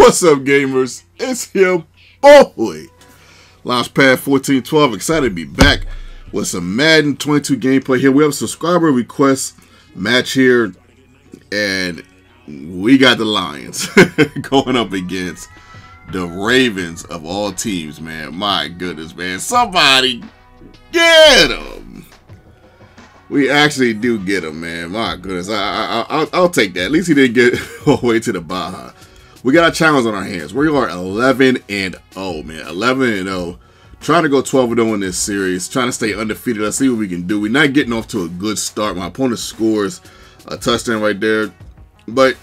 What's up, gamers? It's your boy, Launchpad 1412. Excited to be back with some Madden 22 gameplay here. We have a subscriber request match here, and we got the Lions going up against the Ravens of all teams, man. My goodness, man. Somebody get them. We actually do get him, man. My goodness. I'll take that. At least he didn't get all the way to the Baja. We got a challenge on our hands. We are 11-0, man. 11-0. Trying to go 12-0 in this series. Trying to stay undefeated. Let's see what we can do. We're not getting off to a good start. My opponent scores a touchdown right there. But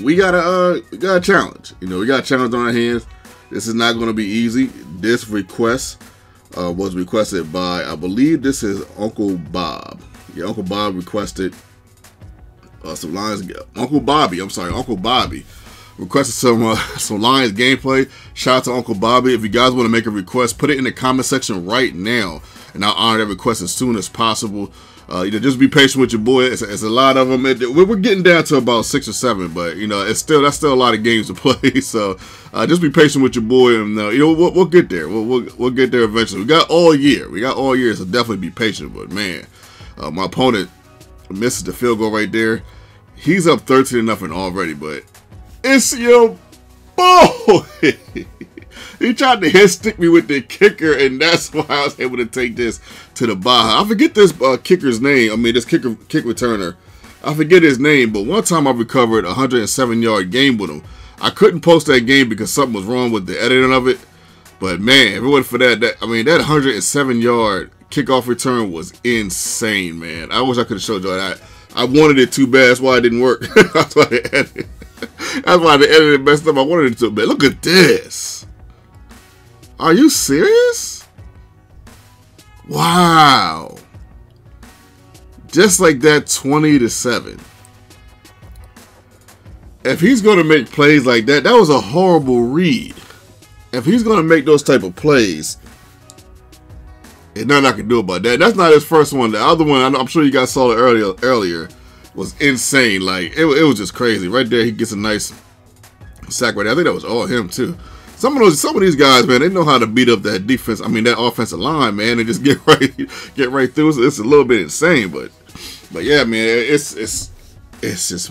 we got a challenge. You know, we got a challenge on our hands. This is not going to be easy. This request was requested by, I believe this is Uncle Bob. Yeah, Uncle Bob requested some Lions. Uncle Bobby requested some Lions gameplay. Shout out to Uncle Bobby. If you guys want to make a request, put it in the comment section right now, and I'll honor that request as soon as possible. You know, just be patient with your boy. It's a lot of them. We're getting down to about 6 or 7, but you know, that's still a lot of games to play. So just be patient with your boy, and you know, we'll get there. We'll get there eventually. We got all year. So definitely be patient. But man, my opponent misses the field goal right there. He's up 13-0 already, but it's your boy. He tried to hit stick me with the kicker, and that's why I was able to take this to the Baja. I forget this kicker's name. I mean, this kick returner. I forget his name, but one time I recovered a 107-yard game with him. I couldn't post that game because something was wrong with the editing of it. But man, if it wasn't for that 107-yard kickoff return was insane, man. I wish I could have showed you that. I wanted it too bad. That's why it didn't work. That's why the editing messed up. I wanted it to, but look at this. Are you serious? Wow. Just like that, 20-7. If he's going to make plays like that, that was a horrible read. If he's going to make those type of plays, there's nothing I can do about that. That's not his first one. The other one, I'm sure you guys saw it earlier, was insane. Like, it was just crazy. Right there, he gets a nice sack right there. I think that was all him, too. Some of these guys, man, they know how to beat up that defense. I mean, that offensive line, man, and just get right through. So it's a little bit insane, but yeah, man, it's just,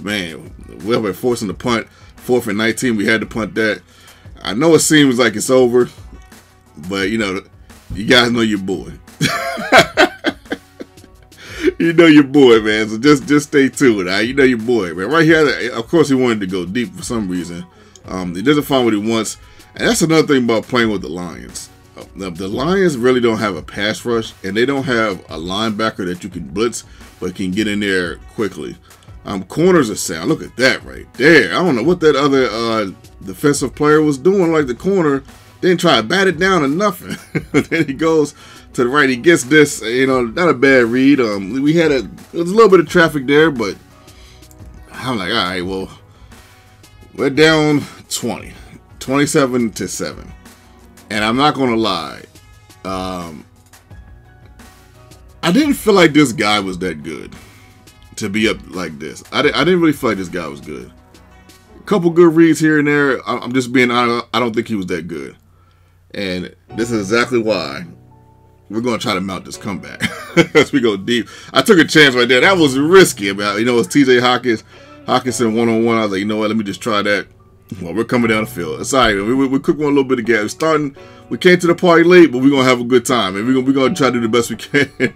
man, we've been forcing the punt. 4th and 19, we had to punt that. I know it seems like it's over, but you know, you guys know your boy. You know your boy, man. So just stay tuned. Right? You know your boy, man. Right here, of course, he wanted to go deep for some reason. He doesn't find what he wants. And that's another thing about playing with the Lions. The Lions really don't have a pass rush, and they don't have a linebacker that you can blitz, but can get in there quickly. Corners are sound. Look at that right there. I don't know what that other defensive player was doing. Like the corner didn't try to bat it down or nothing. Then he goes to the right. He gets this. You know, not a bad read. There was a little bit of traffic there, but I'm like, all right, well, we're down 27-7, and I'm not gonna lie, I didn't feel like this guy was that good to be up like this. I didn't really feel like this guy was good. A couple good reads here and there. I'm just being honest. I don't think he was that good, and this is exactly why we're gonna try to mount this comeback as we go deep. I took a chance right there. That was risky. About, you know, it's TJ Hawkinson one-on-one. I was like, you know what? Let me just try that. Well, we're coming down the field. It's all right. We're cooking a little bit of gas. We came to the party late, but we're going to have a good time. And we're going to try to do the best we can.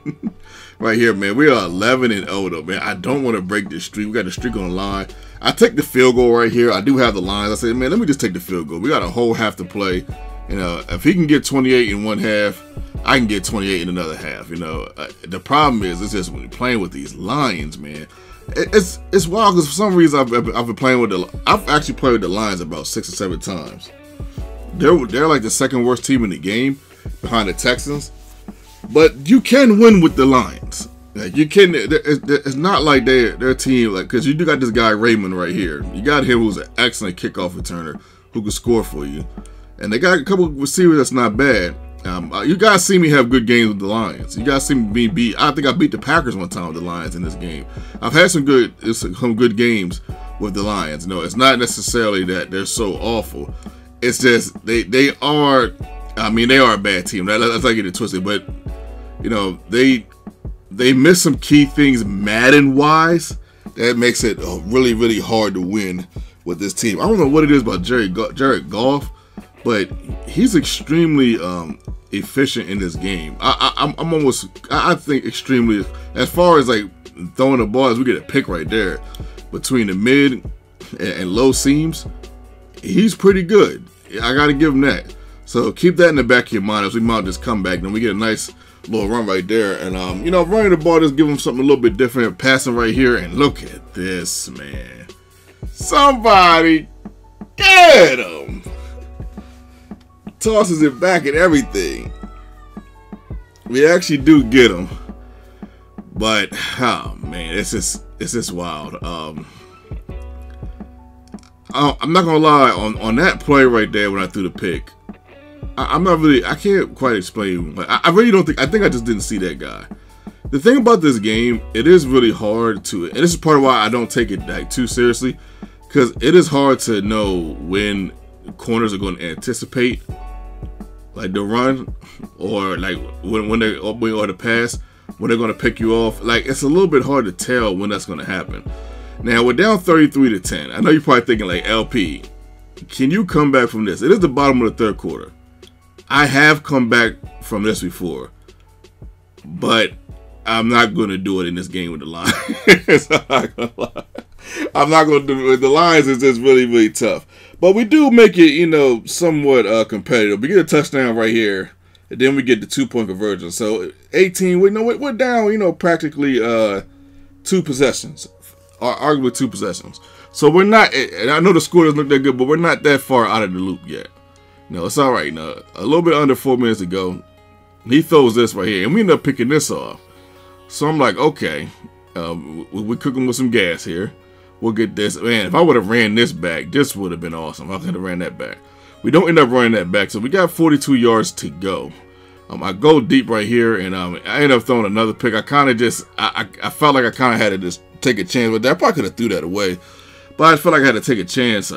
Right here, man. We are 11-0, though, man. I don't want to break this streak. We got the streak on the line. I take the field goal right here. I do have the lines. I said, man, let me just take the field goal. We got a whole half to play. You know, if he can get 28 in one half, I can get 28 in another half. You know, the problem is, it's just when you're playing with these Lions, man. It's wild because for some reason I've been playing with I've actually played with the Lions about 6 or 7 times. They're like the second worst team in the game behind the Texans, but you can win with the Lions. Like you can. It's not like their team, like, because you do got this guy Raymond right here. You got him who's an excellent kickoff returner who can score for you, and they got a couple of receivers that's not bad. You guys see me have good games with the Lions. You guys see me beat. I think I beat the Packers one time with the Lions in this game. I've had some good games with the Lions. No, it's not necessarily that they're so awful. It's just they are. I mean, they are a bad team. Let's not get it twisted, but you know they miss some key things Madden wise that makes it really, really hard to win with this team. I don't know what it is about Jared Goff, but he's extremely efficient in this game. I think extremely, as far as like throwing the ball, as we get a pick right there between the mid and low seams, he's pretty good. I got to give him that. So keep that in the back of your mind as we mount this comeback. Then we get a nice little run right there, and you know, running the ball, just give him something a little bit different. Passing right here, and look at this, man. Somebody get him. Tosses it back and everything. We actually do get him, but oh man, it's just wild. I'm not gonna lie, on that play right there when I threw the pick, I can't quite explain. I really don't think, I just didn't see that guy. The thing about this game, it is really hard to, and this is part of why I don't take it like too seriously, because it is hard to know when corners are going to anticipate like the run, or like when they're opening, or the pass, when they're going to pick you off. Like, it's a little bit hard to tell when that's going to happen. Now we're down 33-10. I know you're probably thinking like, LP, can you come back from this? It is the bottom of the third quarter. I have come back from this before, but I'm not going to do it in this game with the Lions. I'm not going to lie. I'm not going to do it with the Lions. It's just really, really tough. But we do make it, you know, somewhat competitive. We get a touchdown right here, and then we get the 2-point conversion. So 18, we're down, you know, practically 2 possessions, or arguably 2 possessions. So we're not, and I know the score doesn't look that good, but we're not that far out of the loop yet. No, it's all right. Now, a little bit under 4 minutes to go, he throws this right here, and we end up picking this off. So I'm like, okay, we're cooking with some gas here. We'll get this. Man, if I would have ran this back, this would have been awesome. I could have ran that back. We don't end up running that back, so we got 42 yards to go. I go deep right here, and I end up throwing another pick. I kind of just, I felt like I kind of had to just take a chance with that. I probably could have threw that away, but I just felt like I had to take a chance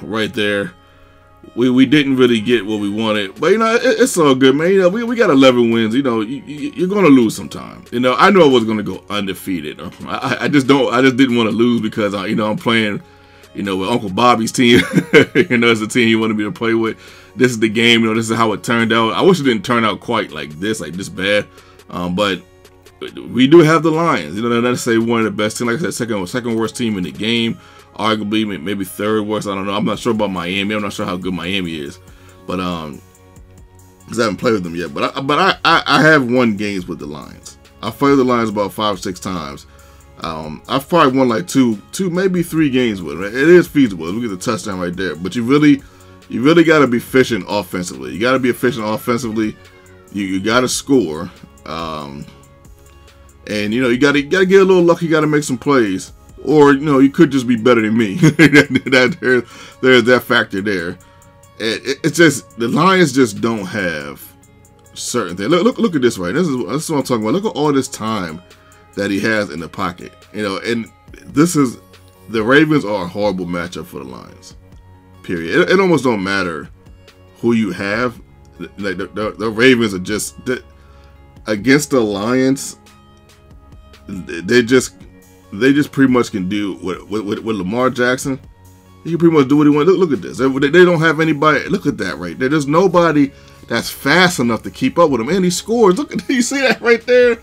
right there. We didn't really get what we wanted, but you know, it's all good, man. You know, we got 11 wins. You know, you're gonna lose sometime. You know, I knew I was gonna go undefeated. I just didn't want to lose because you know, I'm playing, you know, with Uncle Bobby's team. You know, it's the team he wanted me to play with. This is the game. You know, this is how it turned out. I wish it didn't turn out quite like this bad. But we do have the Lions. You know, let's say one of the best teams. Like I said, second worst team in the game. Arguably, maybe third worst. I don't know. I'm not sure about Miami. I'm not sure how good Miami is, but because I haven't played with them yet. But I have won games with the Lions. I played the Lions about 5 or 6 times. I've probably won like two, maybe 3 games with them. It is feasible. We get the touchdown right there. But you really got to be efficient offensively. You got to be efficient offensively. You got to score, and you know, you got to get a little lucky. You got to make some plays. Or, you know, you could just be better than me. There's that factor there. It's just, the Lions just don't have certain things. Look at this right. This is what I'm talking about. Look at all this time that he has in the pocket. You know, and the Ravens are a horrible matchup for the Lions. Period. It almost don't matter who you have. Like the Ravens are just, against the Lions, they just pretty much can do with Lamar Jackson. He can pretty much do what he wants. Look at this. They don't have anybody. Look at that right there. There's nobody that's fast enough to keep up with him. And he scores. Look at, you see that right there?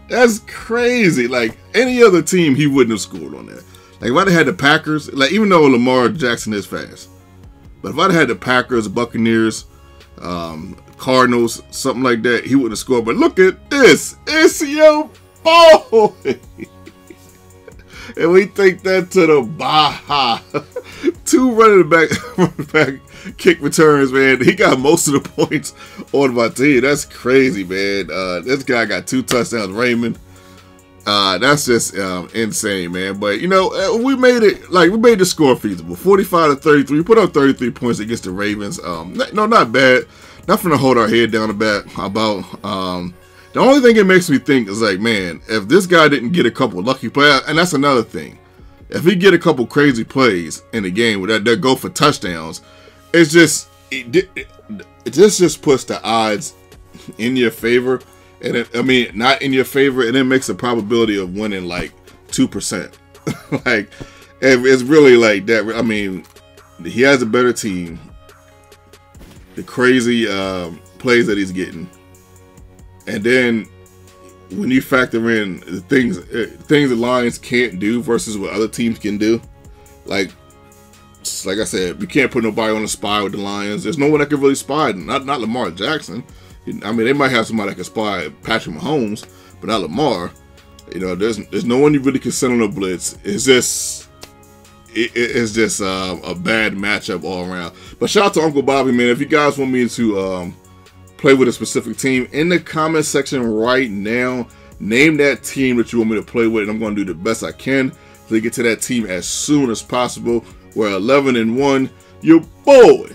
That's crazy. Like, any other team, he wouldn't have scored on that. Like, if I'd have had the Packers, like, even though Lamar Jackson is fast, but if I'd have had the Packers, Buccaneers, Cardinals, something like that, he wouldn't have scored. But look at this. It's your boy. And we take that to the Baja. 2 running back kick returns, man. He got most of the points on my team. That's crazy, man. This guy got 2 touchdowns, Raymond. That's just insane, man. But you know, we made it. Like, we made the score feasible. 45-33. We put up 33 points against the Ravens. No, not bad. Nothing to hold our head down about. The only thing it makes me think is like, man, if this guy didn't get a couple lucky plays, and that's another thing. if he get a couple crazy plays in the game where that go for touchdowns, it's just this just puts the odds in your favor, and I mean not in your favor, and it makes the probability of winning like 2%. Like it's really like that. I mean, he has a better team. The crazy plays that he's getting, and then when you factor in the things the Lions can't do versus what other teams can do, like I said, you can't put nobody on the spy with the Lions. There's no one that can really spy. Not Lamar Jackson. I mean, they might have somebody that can spy Patrick Mahomes, but not Lamar. You know, there's no one you really can send on a blitz. It's just a bad matchup all around. But shout out to Uncle Bobby, man. If you guys want me to play with a specific team, in the comment section right now, name that team that you want me to play with, and I'm going to do the best I can to get to that team as soon as possible. We're 11-1. Your boy